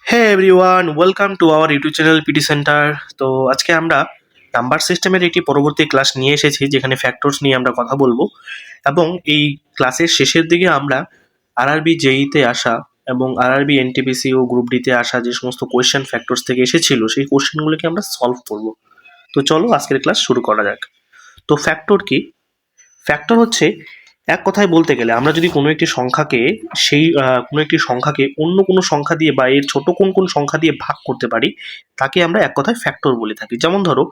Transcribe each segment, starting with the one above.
Hey everyone, welcome to our YouTube channel PT centre. তো আজকে আমরা নাম্বার সিস্টেমের একটি পরবর্তী ক্লাস নিয়ে এসেছি, যেখানে ফ্যাক্টরস নিয়ে আমরা কথা বলবো। এবং এই ক্লাসের শেষের দিকে আমরা আরআরবি জেইতে আসা এবং আরআরবি এনটিপিসি ও গ্রুপ ডিতে আসা যে সমস্ত কোয়েশ্চেন ফ্যাক্টরস থেকে এসেছিল সেই কোয়েশ্চেনগুলোকে আমরা সলভ করব। তো চলো আজকের ক্লাস শুরু করা যাক। তো ফ্যাক্টর কি? ফ্যাক্টর হচ্ছে, এক কথায় বলতে গেলে, আমরা যদি কোনো একটি সংখ্যাকে কোনো একটি সংখ্যাকে অন্য কোনো সংখ্যা দিয়ে বা এর ছোট কোন কোন সংখ্যা দিয়ে ভাগ করতে পারি, তাকে আমরা এক কথায় ফ্যাক্টর বলে থাকি। যেমন ধরো,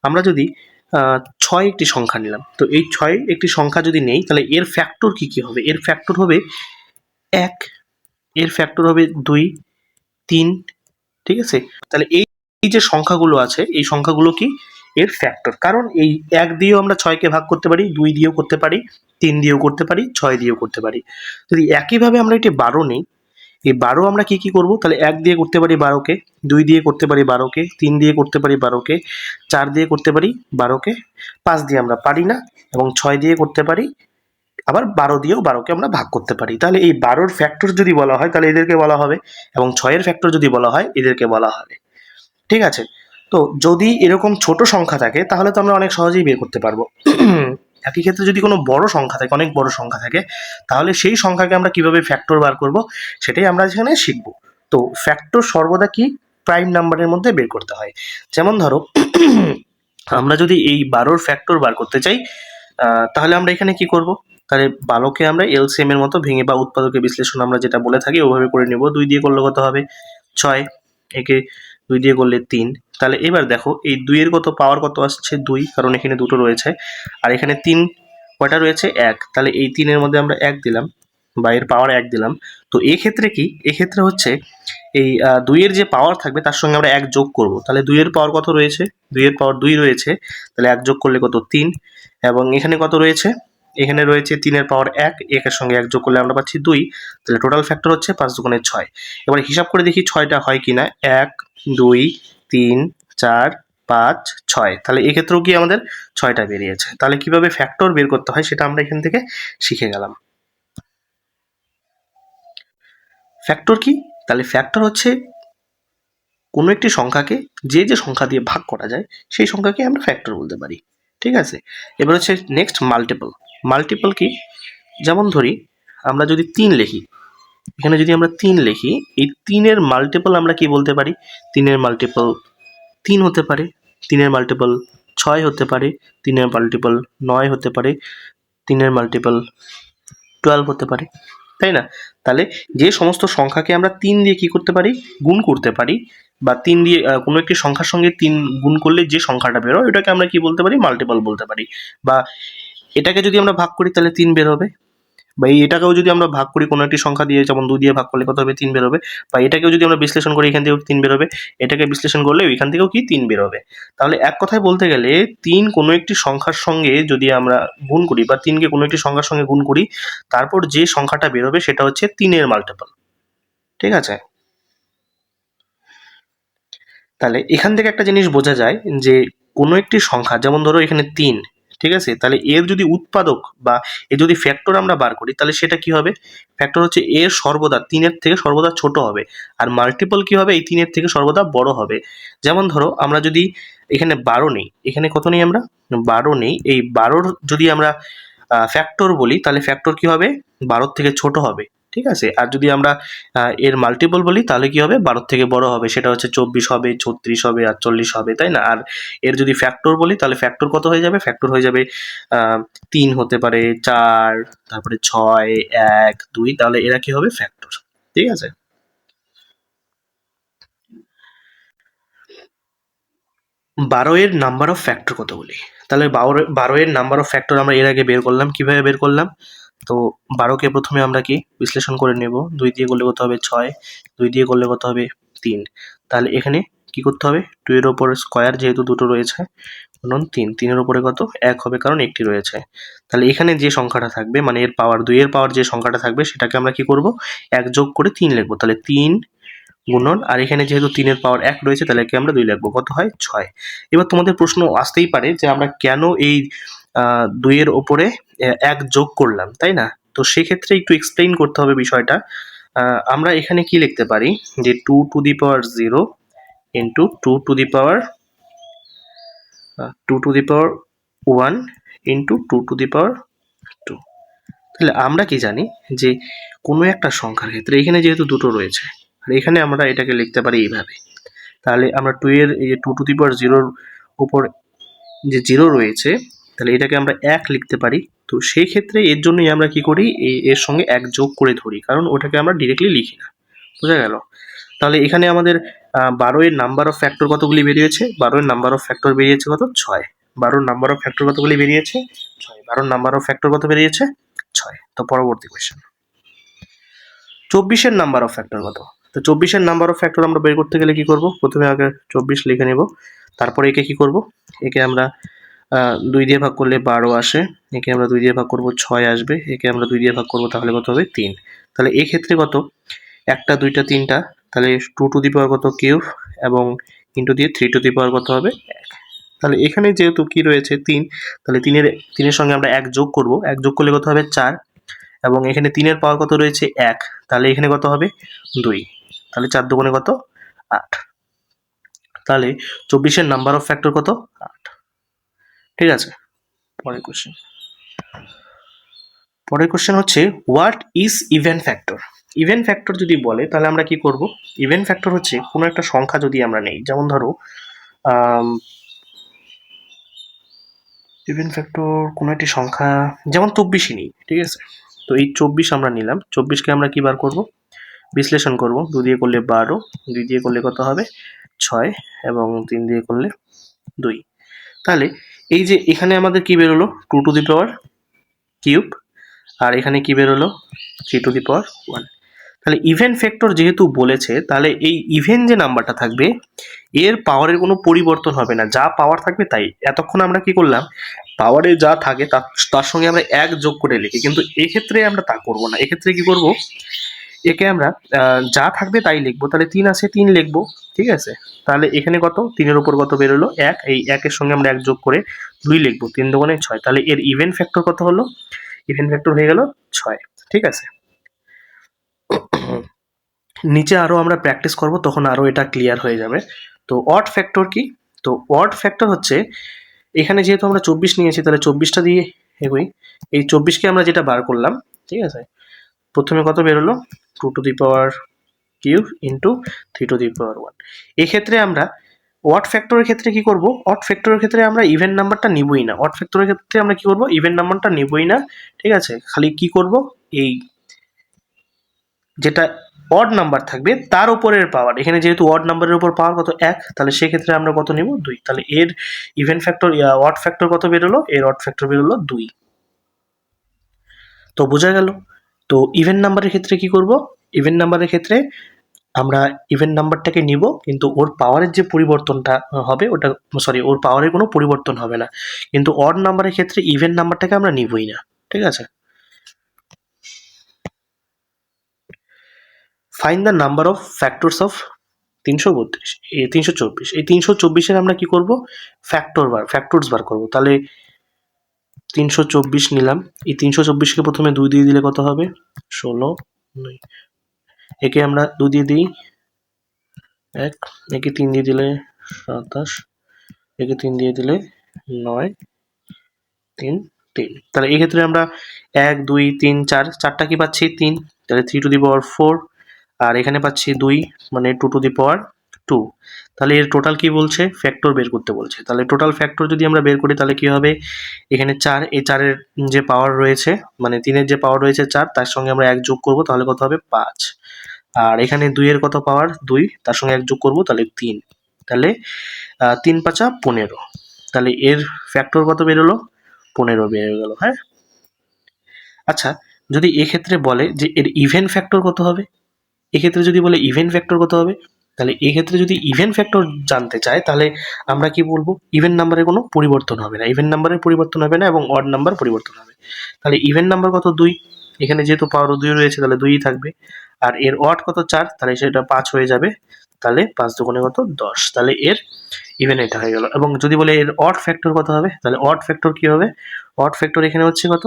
আমরা যদি ৬ একটি সংখ্যা নিলাম, তো এই ৬ একটি সংখ্যা যদি নেই, তাহলে এর ফ্যাক্টর কি কি হবে? এর ফ্যাক্টর হবে ১, এর ফ্যাক্টর হবে ২, ৩, ঠিক আছে? তাহলে এই এই যে সংখ্যাগুলো আছে, এই সংখ্যাগুলো কি এর ফ্যাক্টর। কারণ এই ১ দিয়েও আমরা ৬ কে ভাগ করতে পারি, ২ দিয়েও করতে পারি, ৩ দিয়েও করতে পারি, ৬ দিয়েও করতে পারি। যদি একইভাবে আমরা এটি ১২ নিই, এই ১২ আমরা কি কি করব? তাহলে ১ দিয়ে করতে পারি ১২ কে, ২ দিয়ে করতে পারি ১২ কে, ৩ দিয়ে করতে পারি ১২ কে, ৪ দিয়ে করতে পারি ১২ কে, ৫ দিয়ে আমরা পারি না, এবং ৬ দিয়ে করতে পারি, আবার ১২ দিয়েও ১২ কে আমরা ভাগ করতে পারি। তাহলে এই ১২ ফ্যাক্টর যদি বলা হয় তাহলে এদেরকে বলা হবে, এবং ৬ এর ফ্যাক্টর যদি বলা হয় এদেরকে বলা হবে। ঠিক আছে? তো যদি এরকম ছোট সংখ্যা থাকে তাহলে তো আমরা অনেক সহজেই বের করতে পারবো। একই ক্ষেত্রে যদি কোনো বড় সংখ্যা থাকে, অনেক বড় সংখ্যা থাকে, তাহলে সেই সংখ্যাকে আমরা কিভাবে ফ্যাক্টর বার করব সেটাই আমরা এখানে শিখব। তো ফ্যাক্টর সর্বদা কি প্রাইম নাম্বারের মধ্যে বের করতে হয়। যেমন ধরো, আমরা যদি এই ১২ ফ্যাক্টর বার করতে চাই, তাহলে আমরা এখানে কি করব? তাহলে ১২কে আমরা এলসিএম এর মতো ভেঙে, বা উৎপাদকের বিশ্লেষণ আমরা যেটা বলে থাকি ওভাবে করে নেব। ২ দিয়ে করলে কত হবে? ৬, একে ২ দিয়ে করলে ৩। তাহলে এবার দেখো, এই ২ এর পাওয়ার কত আসছে? ২, কারণ এখানে দুটো রয়েছে, আর এখানে ৩ কয়টা রয়েছে? ১। তাহলে এই ৩ এর মধ্যে আমরা ১ দিলাম, বা এর পাওয়ার ১ দিলাম। তো এক্ষেত্রে কি, এক্ষেত্রে হচ্ছে এই ২ এর যে পাওয়ার থাকবে তার সঙ্গে আমরা ১ যোগ করব। তাহলে ২ এর পাওয়ার কত রয়েছে? ২ এর পাওয়ার ২ রয়েছে, তাহলে ১ যোগ করলে কত? ৩। এবং এখানে কত রয়েছে? এখানে রয়েছে ৩ এর পাওয়ার ১, একের সঙ্গে ১ যোগ করলে আমরা পাচ্ছি ২। তাহলে টোটাল ফ্যাক্টর হচ্ছে ৫ দুগুণে ৬। এবার হিসাব করে দেখি ৬টা হয় কিনা। ১, ২, ৩, ৪, ৫, ৬। তাহলে এক্ষেত্রেও কি আমাদের ৬টা বেরিয়েছে। তাহলে কিভাবে ফ্যাক্টর বের করতে হয় সেটা আমরা এখান থেকে শিখে গেলাম। ফ্যাক্টর কি? তাহলে ফ্যাক্টর হচ্ছে কোনো একটি সংখ্যাকে যে যে সংখ্যা দিয়ে ভাগ করা যায় সেই সংখ্যাকে আমরা ফ্যাক্টর বলতে পারি। ঠিক আছে? এবার হচ্ছে নেক্সট মাল্টিপল। মাল্টিপল কি? যেমন ধরি, আমরা যদি ৩ লিখি, এখানে যদি আমরা ৩ লিখি, এই ৩ এর মাল্টিপল আমরা কি বলতে পারি? ৩ এর মাল্টিপল ৩ হতে পারে, ৩ এর মাল্টিপল ৬ হতে পারে, ৩ এর মাল্টিপল ৯ হতে পারে, ৩ এর মাল্টিপল ১২ হতে পারে, তাই না? তাহলে যে সমস্ত সংখ্যাকে আমরা ৩ দিয়ে কি করতে পারি? গুণ করতে পারি, বা ৩ দিয়ে কোনো একটি সংখ্যার সঙ্গে ৩ গুণ করলে যে সংখ্যাটা বেরোয় ওটাকে আমরা কি বলতে পারি? মাল্টিপল বলতে পারি। বা এটাকে যদি আমরা ভাগ করি তাহলে ৩ বের হবে, বা এটাকেও যদি আমরা ভাগ করি কোনো একটি সংখ্যা দিয়ে, যেমন ২ দিয়ে ভাগ করলে কত হবে? ৩ বের হবে। বা এটাকেও যদি আমরা বিশ্লেষণ করি, এখান থেকেও ৩ বের হবে। এটাকে বিশ্লেষণ করলে এখান থেকেও কি ৩ বের হবে। তাহলে এক কথায় বলতে গেলে ৩ কোনো একটি সংখ্যার সঙ্গে যদি আমরা গুণ করি, বা ৩কে কোনো একটি সংখ্যার সঙ্গে গুণ করি, তারপর যে সংখ্যাটা বের হবে সেটা হচ্ছে ৩ এর মাল্টিপল। ঠিক আছে? তাহলে এখান থেকে একটা জিনিস বোঝা যায় যে কোনো একটি সংখ্যা, যেমন ধরো এখানে ৩, ঠিক আছে? তাহলে এর যদি উৎপাদক বা এর যদি ফ্যাক্টর আমরা বার করি, তাহলে সেটা কি হবে? ফ্যাক্টর হচ্ছে এর সর্বদা ৩ এর থেকে সর্বদা ছোট হবে, আর মাল্টিপল কি হবে? এই ৩ এর থেকে সর্বদা বড় হবে। যেমন ধরো, আমরা যদি এখানে ১২ নেই, এখানে কত নেই আমরা? ১২ নেই। এই ১২র যদি আমরা ফ্যাক্টর বলি, তাহলে ফ্যাক্টর কি হবে? ১২র থেকে ছোট হবে। ঠিক আছে? আর যদি আমরা এর মাল্টিপল বলি তাহলে কি হবে? ১২র থেকে বড় হবে, সেটা হচ্ছে ২৪ হবে, ৩৬ হবে, ৪৮ হবে, তাই না? আর এর যদি ফ্যাক্টর বলি তাহলে ফ্যাক্টর কত হয়ে যাবে? ফ্যাক্টর হয়ে যাবে ৩ হতে পারে, ৪, তারপরে ৬, ১, ২, তাহলে এরা কি হবে? ফ্যাক্টর। ঠিক আছে? ১২ এর নাম্বার অফ ফ্যাক্টর কত বলি? তাহলে ১২ এর নাম্বার অফ ফ্যাক্টর আমরা এর আগে বের করলাম। কিভাবে বের করলাম? তো ১২কে প্রথমে আমরা কি বিশ্লেষণ করে নেব। ২ দিয়ে করলে কত হবে? ৬, ২ দিয়ে করলে কত হবে? ৩। তাহলে এখানে কি করতে হবে? ২ এর উপরে স্কয়ার, যেহেতু দুটো রয়েছে, গুণন ৩। ৩ এর উপরে কত? ১ হবে, কারণ একটি রয়েছে। তাহলে এখানে যে সংখ্যাটা থাকবে, মানে এর পাওয়ার ২ এর পাওয়ার যে সংখ্যাটা থাকবে সেটাকে আমরা কি করব? ১ যোগ করে ৩ লিখব। তাহলে ৩ গুণন, আর এখানে যেহেতু ৩ এর পাওয়ার ১ রয়েছে তাহলে একে আমরা ২ লিখবো। কত হয়? ৬। এবার তোমাদের প্রশ্ন আসতেই পারে যে আমরা কেন এই ২ এর ওপরে ১ যোগ করলাম, তাই না? তো সেক্ষেত্রে একটু এক্সপ্লেইন করতে হবে বিষয়টা। আমরা এখানে কি লিখতে পারি যে 2 to the power 0 into 2 to the power 2 to the power 1 into 2 to the power 2। তাহলে আমরা কি জানি যে কোনো একটা সংখ্যার ক্ষেত্রে এখানে যেহেতু দুটো রয়েছে আর এখানে আমরা এটাকে লিখতে পারি এইভাবে। তাহলে আমরা 2 এর এই যে 2 টু দি পাওয়ার 0 উপর যে 0 রয়েছে তাহলে এটাকে আমরা 1 লিখতে পারি। তো সেই ক্ষেত্রে এর জন্যই আমরা কি করি এর সঙ্গে 1 যোগ করে ধরি, কারণ ওটাকে আমরা ডিরেক্টলি লিখি না। বোঝা গেল? তাহলে এখানে আমাদের 12 এর নাম্বার অফ ফ্যাক্টর কতগুলি বেরিয়েছে? 12 এর নাম্বার অফ ফ্যাক্টর বেরিয়েছে কত? 6। 12 নাম্বার অফ ফ্যাক্টর কতগুলি বেরিয়েছে? 6। 12 নাম্বার অফ ফ্যাক্টর কত বেরিয়েছে? 6। তো পরবর্তী কোয়েশ্চেন, 24 এর নাম্বার অফ ফ্যাক্টর কত? তো 24 এর নাম্বার অফ ফ্যাক্টর আমরা বের করতে গেলে কি করব? প্রথমে আগে 24 লিখে নেব, তারপরে একে কি করব? একে আমরা 2 দিয়ে ভাগ করলে 12 আসে, একে আমরা 2 দিয়ে ভাগ করব 6 আসবে, একে আমরা 2 দিয়ে ভাগ করব তাহলে কত হবে? 3। তাহলে এই ক্ষেত্রে কত? একটা, দুইটা, তিনটা, তাহলে 2 টু দি পাওয়ার কত? কিউব, এবং ইন্টু দিয়ে 3 টু দি পাওয়ার কত হবে? 1। তাহলে এখানে যেহেতু কি রয়েছে 3, তাহলে 3 এর সঙ্গে আমরা 1 যোগ করব, 1 যোগ করলে কত হবে? 4, এবং এখানে 3 এর পাওয়ার কত রয়েছে? 1, তাহলে এখানে কত হবে? 2। তাহলে 4 দুগুণে কত? 8। তাহলে 24 এর নাম্বার অফ ফ্যাক্টর কত? 8। ঠিক আছে, পরের কোশ্চেন। পরের কোশ্চেন হচ্ছে what is even factor? Even factor যদি বলে তাহলে আমরা কি করব? ইভেন ফ্যাক্টর হচ্ছে কোনো একটা সংখ্যা যদি আমরা নেই, যেমন ধরো ইভেন ফ্যাক্টর কোনো একটি সংখ্যা যেমন 24ই নিই, ঠিক আছে? তো এই 24 আমরা নিলাম, 24কে আমরা কি বার করব? বিশ্লেষণ করব। 2 দিয়ে করলে 12, 2 দিয়ে করলে কত হবে? 6, এবং 3 দিয়ে করলে 2। তাহলে এই যে এখানে আমাদের কি বেরোলো? 2 টু দি পাওয়ার কিউব, আর এখানে কি বেরোলো? 3 টু দি পাওয়ার 1। তাহলে ইভেন ফ্যাক্টর যেহেতু বলেছে, তাহলে এই ইভেন যে নাম্বারটা থাকবে এর পাওয়ারের কোনো পরিবর্তন হবে না, যা পাওয়ার থাকবে তাই। এতক্ষণ আমরা কি করলাম? পাওয়ারে যা থাকে তার সঙ্গে আমরা 1 যোগ করে লিখি, কিন্তু এক্ষেত্রে আমরা তা করব না। এক্ষেত্রে কি করব? একে আমরা যা থাকবে তাই লিখবো। তাহলে 3 আছে, 3 লিখবো, ঠিক আছে? তাহলে এখানে কত? 3 এর উপর কত বেরোলো? 1। এই 1 এর সঙ্গে আমরা 1 যোগ করে 2 লিখবো, 3 দুগুণে 6। তাহলে এর ইভেন ফ্যাক্টর কত হলো? ইভেন ফ্যাক্টর হয়ে গেল 6। ঠিক আছে, নিচে আরো আমরা প্র্যাকটিস করব, তখন আরো এটা ক্লিয়ার হয়ে যাবে। তো অড ফ্যাক্টর কি? তো অড ফ্যাক্টর হচ্ছে এখানে যেহেতু আমরা 24 নিয়েছি, তাহলে 24টা দিয়ে এগোই। এই 24কে আমরা যেটা বার করলাম, ঠিক আছে, প্রথমে কত বেরোলো? 2 to the power cube into 3 to the power 1। এক্ষেত্রে আমরা অড ফ্যাক্টরের ক্ষেত্রে কি করব? অড ফ্যাক্টরের ক্ষেত্রে আমরা ইভেন নাম্বারটা নিবই না। অড ফ্যাক্টরের ক্ষেত্রে আমরা কি করব? ইভেন নাম্বারটা নিবই না, ঠিক আছে? খালি কি করব? এই যেটা অড নাম্বার থাকবে তার উপরের পাওয়ার, এখানে যেহেতু অড নাম্বারের উপর পাওয়ার কত? 1, তাহলে সেক্ষেত্রে আমরা কত নিব? 2। তাহলে এর ইভেন ফ্যাক্টর অড ফ্যাক্টর কত বেরোলো? এর অড ফ্যাক্টর বেরোলো 2। তো বোঝা গেল? তো ইভেন নাম্বারের ক্ষেত্রে কি করব? ইভেন নাম্বারের ক্ষেত্রে আমরা ইভেন নাম্বারটাকে নিব, কিন্তু ওর পাওয়ারের যে পরিবর্তনটা হবে ওটা, সরি, ওর পাওয়ারের কোনো পরিবর্তন হবে না। কিন্তু অড নাম্বারের ক্ষেত্রে ইভেন নাম্বারটাকে আমরা নিবই না, ঠিক আছে? Find the number of factors of 332, 324। এই 324-এর আমরা কি করব? ফ্যাক্টরস বার করব। তাহলে 324 নিলাম, এই 324কে প্রথমে 2 দিয়ে দিলে কত হবে? 16। একে আমরা 2 দিয়ে দিই 1, একে 3 দিয়ে দিলে 27, একে 3 দিয়ে দিলে 9, 3, 3। তাহলে এই ক্ষেত্রে আমরা 1, 2, 3, 4, 4টা কি পাচ্ছি? 3। তাহলে 3 টু দি পাওয়ার 4, আর এখানে পাচ্ছি 2, মানে 2 টু দি পাওয়ার 2। তাহলে এর টোটাল কি বলছে? ফ্যাক্টর বের করতে বলছে। তাহলে টোটাল ফ্যাক্টর যদি আমরা বের করি তাহলে কি হবে? এখানে 4, এই 4-এর যে পাওয়ার রয়েছে, মানে 3-এর যে পাওয়ার রয়েছে 4, তার সঙ্গে আমরা 1 যোগ করব, তাহলে কত হবে? 5। আর এখানে 2-এর কত পাওয়ার? 2, তার সঙ্গে 1 যোগ করব, তাহলে 3। তাহলে 3 5 15। তাহলে এর ফ্যাক্টর কত বেরোলো? 15 বেরিয়ে গেল। হ্যাঁ, আচ্ছা, যদি এক্ষেত্রে বলে যে এর ইভেন ফ্যাক্টর কত হবে, এক্ষেত্রে যদি বলে ইভেন ফ্যাক্টর কত হবে, তাহলে এক্ষেত্রে যদি ইভেন ফ্যাক্টর জানতে চায় তাহলে আমরা কি বলবো? ইভেন নাম্বারের কোনো পরিবর্তন হবে না, ইভেন নাম্বারের পরিবর্তন হবে না, এবং অড নাম্বার পরিবর্তন হবে। তাহলে ইভেন নাম্বার কত? 2। এখানে যেহেতু পাওয়ার 2 রয়েছে তাহলে 2ই থাকবে। আর এর অড কত? 4, তাহলে সেটা 5 হয়ে যাবে। তাহলে 5 দুগুণে কত? 10। তাহলে এর ইভেন এটা হয়ে গেল। এবং যদি বলে এর অড ফ্যাক্টর কত হবে, তাহলে অড ফ্যাক্টর কি হবে? অড ফ্যাক্টর এখানে হচ্ছে কত?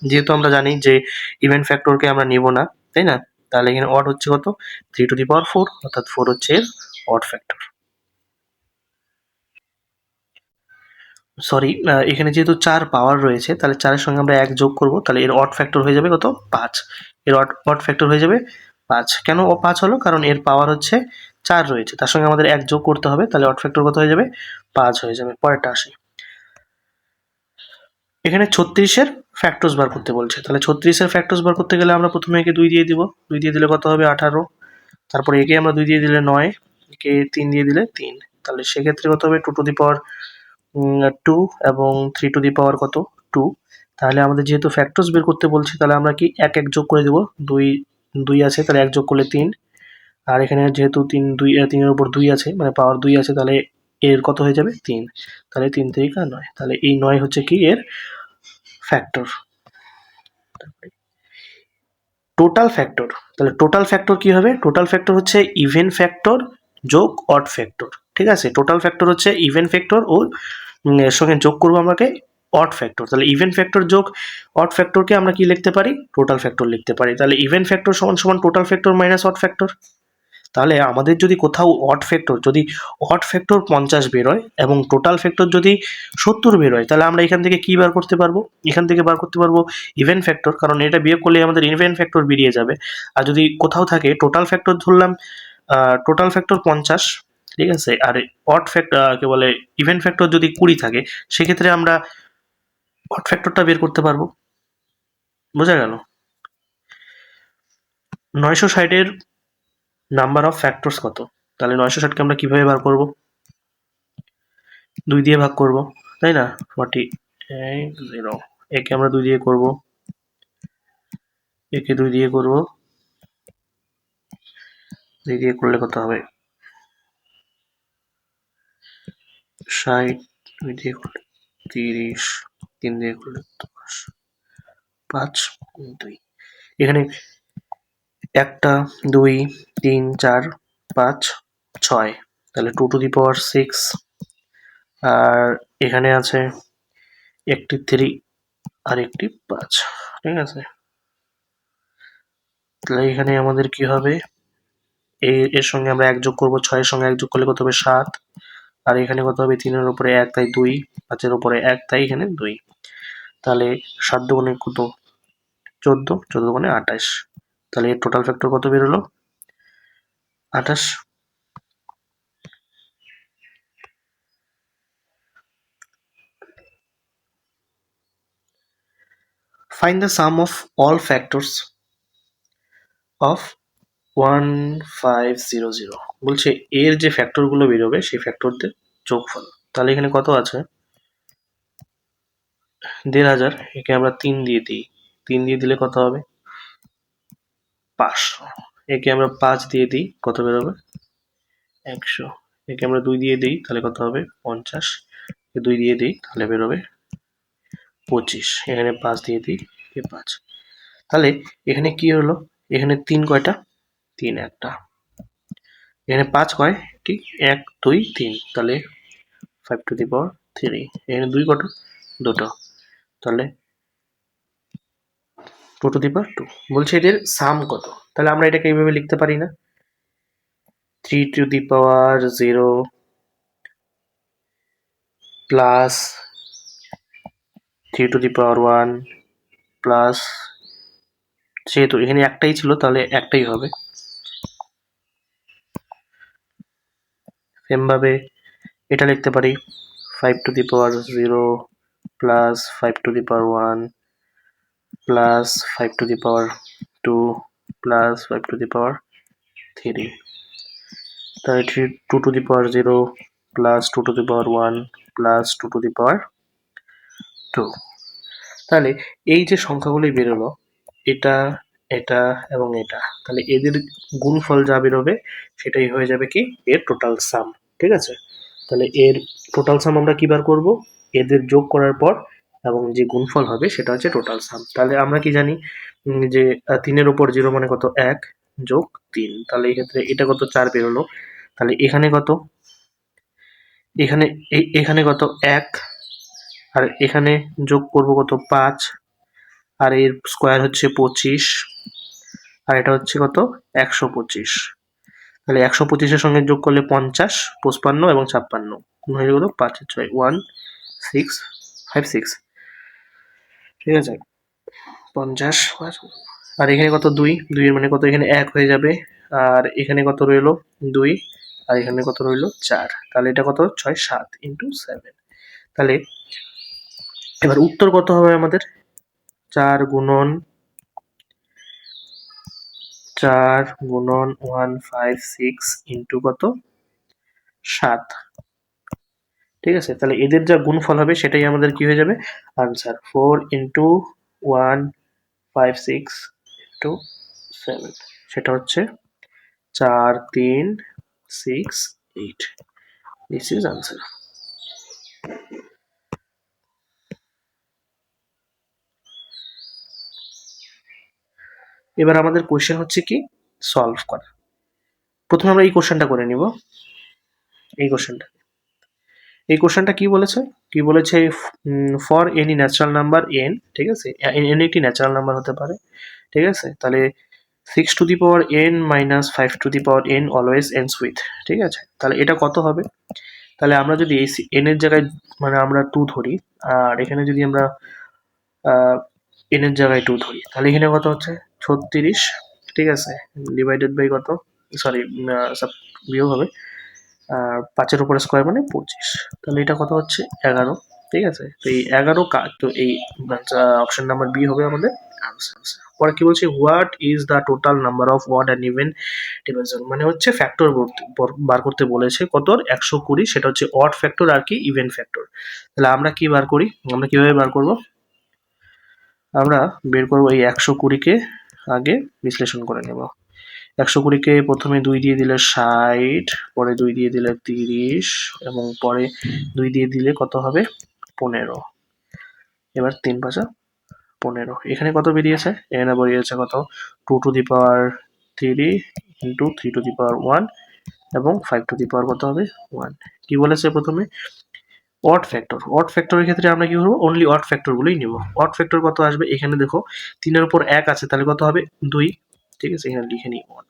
যেহেতু আমরা জানি যে ইভেন ফ্যাক্টরকে আমরা নিব না, তাই না? তাহলে এখানে অড হচ্ছে কত 3^4, অর্থাৎ 4 হচ্ছে এর অড ফ্যাক্টর। সরি, এখানে যেহেতু 4 পাওয়ার রয়েছে তাহলে 4 এর সঙ্গে আমরা 1 যোগ করব, তাহলে এর অড ফ্যাক্টর হয়ে যাবে কত 5। এর অড ফ্যাক্টর হয়ে যাবে 5। কেন 5 হলো? কারণ এর পাওয়ার হচ্ছে 4 রয়েছে, তার সঙ্গে আমাদের 1 যোগ করতে হবে, তাহলে অড ফ্যাক্টর কত হয়ে যাবে 5 হয়ে যাবে। পরেরটা আসি, এখানে 36 এর ফ্যাক্টরস বার করতে বলছে, তাহলে 36 এর ফ্যাক্টরস বার করতে গেলে আমরা প্রথমে একে 2 দিয়ে দিব, 2 দিয়ে দিলে কত হবে 18, তারপরে একে আমরা 2 দিয়ে দিলে 9, একে 3 দিয়ে দিলে 3, তাহলে সেক্ষেত্রে কত হবে 2 এবং 3 কত 2। তাহলে আমাদের যেহেতু ফ্যাক্টরস বের করতে বলছে, তাহলে আমরা কি এক এক যোগ করে দেবো, 2 আছে তাহলে 1 যোগ করলে 3, আর এখানে যেহেতু 3 এর উপর 2 আছে মানে পাওয়ার 2 আছে, তাহলে এর কত হয়ে যাবে 3, তাহলে 3 3 9, তাহলে এই 9 হচ্ছে কি এর ফ্যাক্টর। টোটাল ফ্যাক্টর, তাহলে টোটাল ফ্যাক্টর কি হবে? টোটাল ফ্যাক্টর হচ্ছে ইভেন ফ্যাক্টর যোগ অড ফ্যাক্টর, ঠিক আছে? টোটাল ফ্যাক্টর হচ্ছে ইভেন ফ্যাক্টর ও এর সঙ্গে যোগ করবো আমাকে অড ফ্যাক্টর, তাহলে ইভেন ফ্যাক্টর যোগ অড ফ্যাক্টরকে আমরা কি লিখতে পারি? টোটাল ফ্যাক্টর লিখতে পারি। তাহলে ইভেন ফ্যাক্টর সমান সমান total factor minus odd factor. তাহলে আমাদের যদি কোথাও অড ফ্যাক্টর 50 বেরোয় এবং টোটাল ফ্যাক্টর যদি 70 বেরোয়, তাহলে আমরা এখান থেকে কি বার করতে পারবো? এখান থেকে বার করতে পারবো ইভেন ফ্যাক্টর, কারণ এটা বিয়োগ করলে আমাদের ইভেন ফ্যাক্টর বেরিয়ে যাবে। আর যদি কোথাও থাকে টোটাল ফ্যাক্টর, ধরলাম টোটাল ফ্যাক্টর 50, ঠিক আছে, আর অড ফ্যাক্টর কে বলে ইভেন ফ্যাক্টর যদি 20 থাকে, সেক্ষেত্রে আমরা অড ফ্যাক্টরটা বের করতে পারবো। বোঝা গেল? 960 এর নাম্বার অফ ফ্যাক্টরস কত? তাহলে 960কে আমরা কিভাবে বার করব? 2 দিয়ে ভাগ করব, তাই না? 40 একে আমরা 2 দিয়ে করব, একে 2 দিয়ে করব, 2 দিয়ে করলে কত হবে 60, 2 দিয়ে করলে 30, 3 দিয়ে করলে 10, 5 2। এখানে 1 2 3 4 5 6, তাহলে 2^6, আর এখানে আছে একটি 3 আর একটি 5, ঠিক আছে? তাহলে এখানে আমাদের কি হবে, এর সঙ্গে আমরা 1 যোগ করব, 6 এর সঙ্গে 1 যোগ করলে কত হবে 7, আর এখানে কত হবে 3 এর উপরে 1 তাই 2, 5 এর উপরে 1 তাই এখানে 2, তাহলে 7 দুগুণে কত 14, 14 দুগুণে 28, তাহলে এর টোটাল ফ্যাক্টর কত বেরোলো 28। Find the sum of all factors of 1500, বলছে এর যে ফ্যাক্টর গুলো বেরোবে সেই ফ্যাক্টরদের যোগফল। তাহলে এখানে কত আছে 1500, একে আমরা 3 দিয়ে দিই, 3 দিয়ে দিলে কত হবে 500, একে আমরা 5 দিয়ে দিই, কত বেরোবে 100, একে আমরা 2 দিয়ে দিই, তাহলে কত হবে 50, 2 দিয়ে দিই তাহলে বেরোবে 25, এখানে 5 দিয়ে দিই, 5। তাহলে এখানে কি হলো, এখানে 3 কয়টা 3 একটা, এখানে 5 কয় কি 1 2 3, তাহলে 5^3, এখানে 2 কত 2, তাহলে 2^2। বলছে এদের সাম কত, তাহলে আমরা এটাকে এইভাবে লিখতে পারি না 3^0 প্লাস 3^1 প্লাস, যেহেতু এখানে একটাই ছিল তাহলে একটাই হবে, সেমভাবে এটা লিখতে পারি 5^0 প্লাস 5^1 প্লাস 5^2 প্লাস 5^3, তাহলে 2^0 প্লাস 2^1 প্লাস 2^2। তাহলে এই যে সংখ্যাগুলি বেরোলো, এটা এটা এবং এটা, তাহলে এদের গুণফল যা বেরোবে সেটাই হয়ে যাবে কি এর টোটাল সাম, ঠিক আছে? তাহলে এর টোটাল সাম আমরা কি বার করব, এদের যোগ করার পর এবং যে গুণফল হবে সেটা হচ্ছে টোটাল সাম। তাহলে আমরা কি জানি যে 3 এর উপর 0 মানে কত 1 যোগ 3, তাহলে এই ক্ষেত্রে এটা কত 4 বেরোলো, তাহলে এখানে কত, এখানে এখানে কত 1, আর এখানে যোগ করব কত 5, আর এর স্কোয়ার হচ্ছে 25, আর এটা হচ্ছে কত 125। তাহলে 125-এর সঙ্গে যোগ করলে 50, 55 এবং 56 গুণ হয়ে গেল 5 1656। ঠিক আছে, 50 আর এখানে কত 2, 2 এর মানে কত, এখানে 1 হয়ে যাবে। আর এখানে কত রইলো 2, আর এখানে কত রইলো 4। তাহলে এটা কত 6 7 ইন্টু 7। তাহলে এবার উত্তর কত হবে আমাদের, 4 গুণন 156 ইন্টু কত 7। ঠিক আছে, তাহলে এদের যা গুণফল হবে সেটাই আমাদের কি হয়ে যাবে আনসার, 4 ইন্টু 156 ইন্টু 7, সেটা হচ্ছে 4 3 6 8। This is answer. এবার আমাদের কোশ্চেন হচ্ছে কি সলভ করা। প্রথমে আমরা এই কোশ্চেনটা করে নিব। এই কোশ্চেনটা কি বলেছে, for any natural number N, ঠিক আছে, এন একটি ন্যাচারাল নাম্বার হতে পারে, ঠিক আছে। তাহলে 6 to the power n minus 5 to the power n always ends with, ঠিক আছে। তাহলে এটা কত হবে, তাহলে আমরা যদি এই এন এর জায়গায় মানে আমরা 2 ধরি, আর এখানে যদি আমরা এন এর জায়গায় 2 ধরি, তাহলে এখানে কত হচ্ছে 36, ঠিক আছে, ডিভাইডেড বাই কত, সরি বিয়োগ হবে, আর 5-এর উপরে স্কোয়ার মানে 25। তাহলে এটা কত হচ্ছে 11, ঠিক আছে। তো এই 11 তো এই অপশন নাম্বার বি হবে আমাদের আনসার। পরে কি বলছে, what is the total number of word and even division, মানে হচ্ছে ফ্যাক্টর বার করতে বলেছে কত 120, সেটা হচ্ছে অড ফ্যাক্টর আর কি ইভেন ফ্যাক্টর। তাহলে আমরা কি বার করি, আমরা কিভাবে বার করব, আমরা বের করবো এই 120-কে আগে বিশ্লেষণ করে নেব। 120-কে প্রথমে 2 দিয়ে দিলে 60, পরে 2 দিয়ে দিলে 30, এবং পরে 2 দিয়ে দিলে কত হবে 15। এবার 3 5 15, এখানে কত বেরিয়েছে, এখানে বেরিয়েছে কত 2 to the power 3 into 3 to the power 1 এবং 5 to the power কত হবে 1। কি বলেছে প্রথমে অড ফ্যাক্টরের ক্ষেত্রে আমরা কি করবো, অনলি অড ফ্যাক্টর গুলোই নিব। অড ফ্যাক্টর কত আসবে, এখানে দেখো 3-এর উপর 1 আছে, তাহলে কত হবে 2, ঠিক আছে, এখানে লিখে নিই অড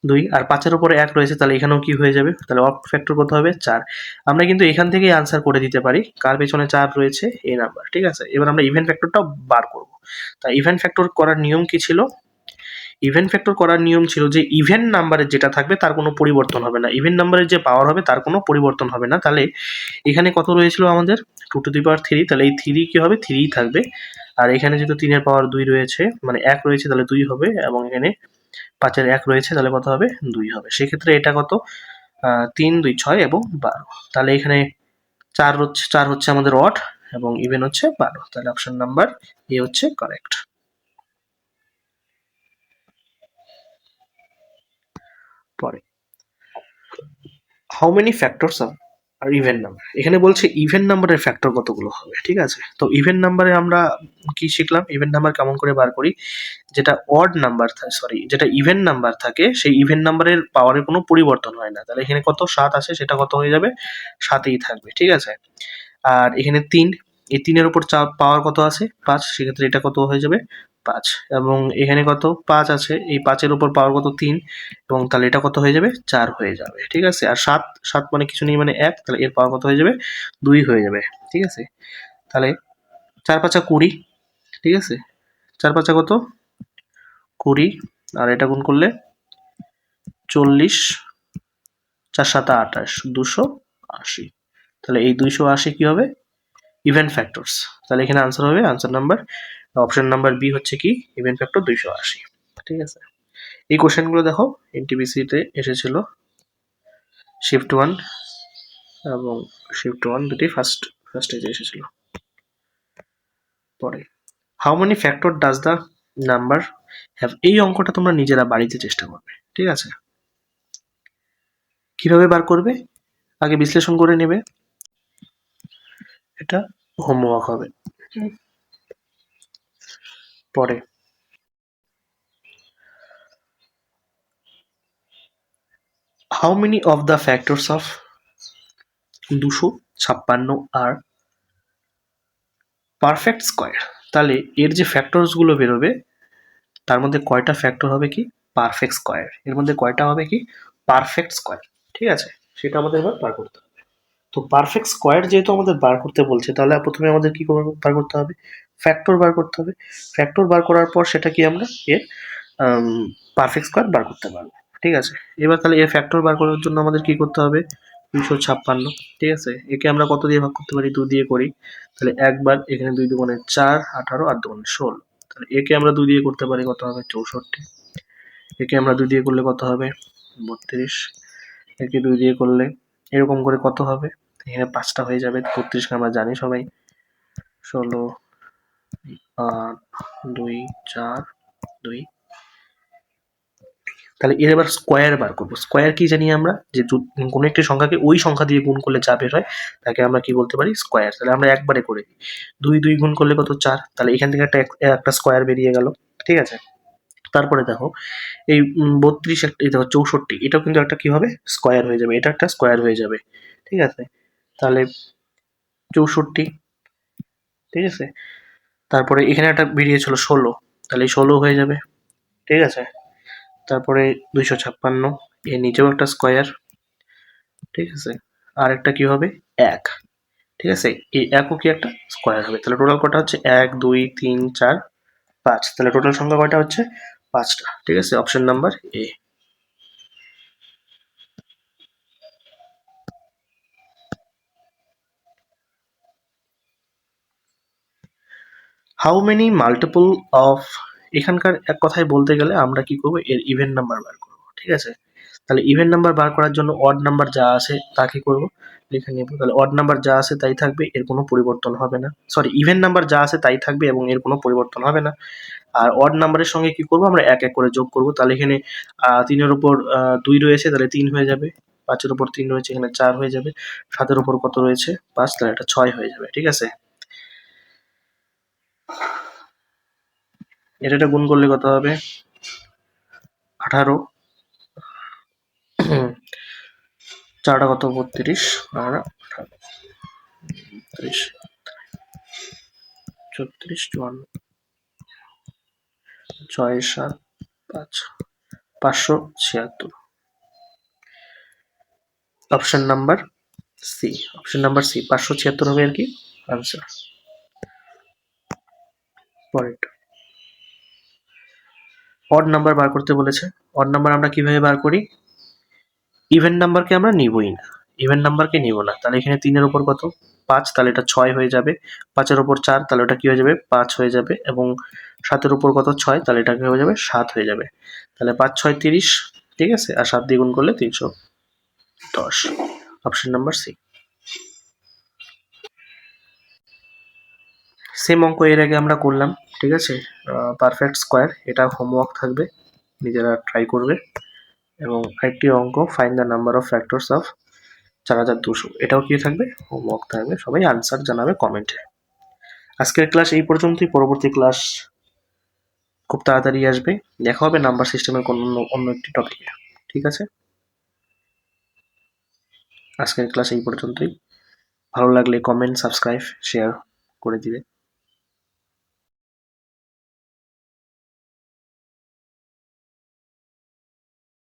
2, আর 5-এর উপরে 1 রয়েছে, তাহলে এখানেও কি হয়ে যাবে, তাহলে অড ফ্যাক্টর কত হবে 4। আমরা কিন্তু এখান থেকেই আনসার করে দিতে পারি, কার পেছনে 4 রয়েছে এই নাম্বার, ঠিক আছে। এবার আমরা ইভেন ফ্যাক্টরটাও বার করব। তা ইভেন ফ্যাক্টর করার নিয়ম কি ছিল, ইভেন ফ্যাক্টর করার নিয়ম ছিল যে ইভেন নাম্বারের যেটা থাকবে তার কোনো পরিবর্তন হবে না, ইভেন নাম্বারের যে পাওয়ার হবে তার কোনো পরিবর্তন হবে না। তাহলে এখানে কত রয়েছিল আমাদের 2 to the power 3, তাহলে এই 3 কি হবে 3 থাকবে। আর এখানে যেহেতু 3-এর পাওয়ার 2 রয়েছে মানে 1 রয়েছে, তাহলে 2 হবে, এবং এখানে 5-এর 1 রয়েছে, তাহলে কত হবে 2 হবে। সেক্ষেত্রে এটা কত 3 2 6 এবং 12। তাহলে এখানে 4 হচ্ছে আমাদের অড এবং ইভেন হচ্ছে 12। তাহলে অপশন নাম্বার এ হচ্ছে কারেক্ট। পরে how many factors are even number, এখানে বলছে ইভেন নাম্বারের ফ্যাক্টর কতগুলো হবে, ঠিক আছে। তো ইভেন নাম্বারে আমরা কি শিখলাম, ইভেন নাম্বার কেমন করে বার করি, যেটা অড নাম্বার থাকে, যেটা ইভেন নাম্বার থাকে সেই ইভেন নাম্বারের পাওয়ারের কোনো পরিবর্তন হয় না। তাহলে এখানে কত 7 আছে, সেটা কত হয়ে যাবে 7ই থাকবে, ঠিক আছে। আর এখানে 3, এই 3-এর উপর পাওয়ার কত আছে 5, সেক্ষেত্রে এটা কত হয়ে যাবে 5। এবং এখানে কত 5 আছে, এই 5-এর উপর পাওয়ার কত 3, এবং তাহলে এটা কত হয়ে যাবে 4 হয়ে যাবে, ঠিক আছে। আর 7 7 মানে কিছু নেই মানে 1, তাহলে এর পাওয়ার কত হয়ে যাবে 2 হয়ে যাবে, ঠিক আছে। তাহলে 4 5 20, ঠিক আছে, 4 5 কত 20, আর এটা গুণ করলে 40, 4 7 28, 280। তাহলে এই 280 কি হবে ইভেন ফ্যাক্টরস। তাহলে এখানে আনসার হবে answer number option number B হচ্ছে কি ইভেন ফ্যাক্টর 280, ঠিক আছে। এই কোশ্চেনগুলো দেখো এনটিপিসিতে এসেছিল, শিফট 1 এবং শিফট 1 দুটি ফার্স্ট স্টেজে এসেছিল। পরে how many factor does the number have, এই অঙ্কটা তোমরা নিজেরা বাড়িতে চেষ্টা করবে, ঠিক আছে। কিভাবে বার করবে, আগে বিশ্লেষণ করে নেবে, এটা হোমওয়ার্ক হবে। পরে how many of the factors of 256 are perfect square, তাহলে এর যে ফ্যাক্টরস গুলো বেরোবে তার মধ্যে কয়টা ফ্যাক্টর হবে কি পারফেক্ট স্কোয়ার, এর মধ্যে কয়টা হবে কি পারফেক্ট স্কোয়ার, ঠিক আছে, সেটা আমাদের এবার বার করতে হবে। তো পারফেক্ট স্কোয়ার যেহেতু আমাদের বার করতে বলছে, তাহলে প্রথমে আমাদের কি বার করতে হবে, ফ্যাক্টর বার করতে হবে। ফ্যাক্টর বার করার পর সেটা কি আমরা এর পারফেক্ট স্কোয়ার বার করতে পারবো, ঠিক আছে। এবার তাহলে এর ফ্যাক্টর বার করার জন্য আমাদের কি করতে হবে, 256, ঠিক আছে। একে আমরা কত দিয়ে ভাগ করতে পারি, 2 দিয়ে করি। তাহলে একবার এখানে 2 দুগুণে 4, 18 আর দুগুণে 16। তাহলে একে আমরা 2 দিয়ে করতে পারি, কত হবে 64। একে আমরা 2 দিয়ে করলে কত হবে 32। একে 2 দিয়ে করলে এরকম করে কত হবে, এখানে 5টা হয়ে যাবে। 32কে আমরা জানি সবাই, 16, 8, 2, 4, 2। তাহলে এর এবার স্কোয়ার বার করবো। স্কোয়ার কি জানি আমরা, যে কোনো একটি সংখ্যাকে ওই সংখ্যা দিয়ে গুণ করলে যা বের হয় তাকে আমরা কি বলতে পারি স্কোয়ার। তাহলে আমরা একবারে করে দিই, 2 গুণ করলে কত 4, তাহলে এখান থেকে একটা স্কোয়ার বেরিয়ে গেল, ঠিক আছে। তারপরে দেখো এই 32 একটা, এই দেখো 64, এটাও কিন্তু একটা কি হবে স্কোয়ার হয়ে যাবে, এটা একটা স্কোয়ার হয়ে যাবে, ঠিক আছে। তাহলে 64, ঠিক আছে। তারপরে এখানে একটা বেরিয়েছিল 16, তাহলে 16 হয়ে যাবে, ঠিক আছে। তারপরে 256, এর নিচেও একটা স্কোয়ার, ঠিক আছে। আর একটা কি হবে 1, ঠিক আছে। এই একও কি একটা স্কোয়ার হবে। তাহলে টোটাল কটা হচ্ছে 1, 2, 3, 4, 5। তাহলে টোটাল সংখ্যা কয়টা হচ্ছে 5টা, ঠিক আছে। Option number A. How many multiple of, এখানকার এক কথায় বলতে গেলে আমরা কি করবো এর ইভেন নাম্বার বার করবো, ঠিক আছে। তাহলে ইভেন নাম্বার বার করার জন্য অড নাম্বার যা আছে তা কি করবো লিখে নেবো। তাহলে অড নাম্বার যা আছে তাই থাকবে, এর কোনো পরিবর্তন হবে না। সরি, ইভেন নাম্বার যা আছে তাই থাকবে এবং এর কোনো পরিবর্তন হবে না। আর অড নাম্বারের সঙ্গে কি করবো আমরা এক এক করে যোগ করবো। তাহলে এখানে 3-এর উপর 2 রয়েছে, তাহলে 3 হয়ে যাবে। 5-এর উপর 3 রয়েছে, এখানে 4 হয়ে যাবে। 7-এর উপর কত রয়েছে 5, তাহলে এটা 6 হয়ে যাবে, ঠিক আছে। এটা গুণ করলে কত হবে 18, 4টা কত 32 আর 32, 34, 54, 6, 7, 5, 576। Option number C, option number C 576 হবে আর কি আনসার। পরেরটা অড নাম্বার বার করতে বলেছে। অড নাম্বার আমরা কিভাবে বার করি, ইভেন নাম্বারকে আমরা নিবই না, ইভেন নাম্বারকে নিব না। তাহলে এখানে 3-এর উপর কত 5, তাহলে এটা 6 হয়ে যাবে। 5-এর উপর 4, তাহলে ওটা কি হয়ে যাবে 5 হয়ে যাবে। এবং 7-এর উপর কত 6, তাহলে এটা কি হয়ে যাবে 7 হয়ে যাবে। তাহলে 5, 6, 30, ঠিক আছে। আর 7 দিয়ে গুণ করলে 310, অপশন নাম্বার সি। সেম অঙ্ক এর আগে আমরা করলাম, ঠিক আছে। পারফেক্ট স্কোয়ার, এটা হোমওয়ার্ক থাকবে, নিজেরা ট্রাই করবে। এবং আরেকটি অঙ্ক find the number of factors of 4200, এটাও কি থাকবে হোমওয়ার্ক থাকবে, সবাই আনসার জানাবে কমেন্টে। আজকের ক্লাস এই পর্যন্তই, পরবর্তী ক্লাস খুব তাড়াতাড়ি আসবে। দেখা হবে নাম্বার সিস্টেমের কোনো অন্য একটি টপিকে, ঠিক আছে। আজকের ক্লাস এই পর্যন্তই। ভালো লাগলে কমেন্ট, সাবস্ক্রাইব, শেয়ার করে দিবে।